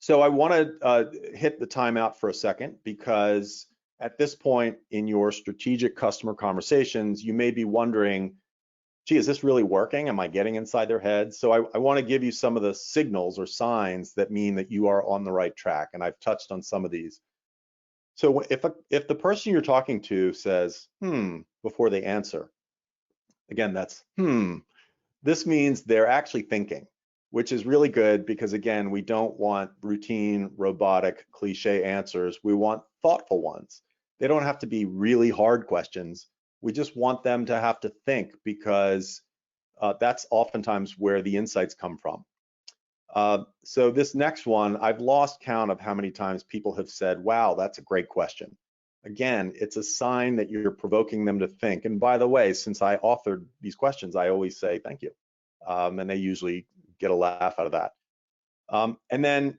So I want to hit the timeout for a second because at this point in your strategic customer conversations, you may be wondering, gee, is this really working? Am I getting inside their heads? So I want to give you some of the signals or signs that mean that you are on the right track. And I've touched on some of these. So if the person you're talking to says, before they answer, again, that's this means they're actually thinking, which is really good because, again, we don't want routine, robotic, cliche answers. We want thoughtful ones. They don't have to be really hard questions. We just want them to have to think because that's oftentimes where the insights come from. So this next one, I've lost count of how many times people have said, wow, that's a great question. Again, it's a sign that you're provoking them to think. And by the way, since I authored these questions, I always say thank you. And they usually get a laugh out of that. And then,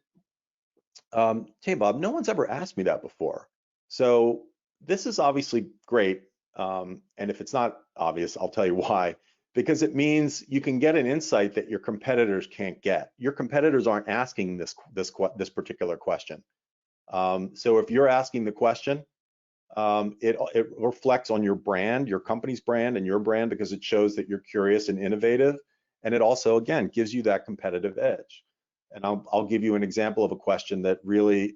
hey, Bob, no one's ever asked me that before. So this is obviously great. And if it's not obvious, I'll tell you why. Because it means you can get an insight that your competitors can't get. Your competitors aren't asking this particular question. So if you're asking the question, it reflects on your brand, your company's brand and your brand, because it shows that you're curious and innovative. And it also, again, gives you that competitive edge. And I'll give you an example of a question that really,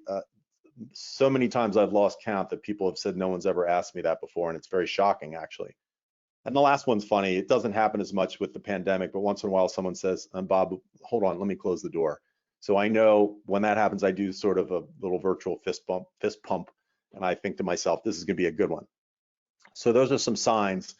so many times I've lost count that people have said no one's ever asked me that before, and it's very shocking, actually. And the last one's funny. It doesn't happen as much with the pandemic, but once in a while someone says, Bob, hold on, let me close the door. So I know when that happens, I do sort of a little virtual fist pump, and I think to myself, this is gonna be a good one. So those are some signs.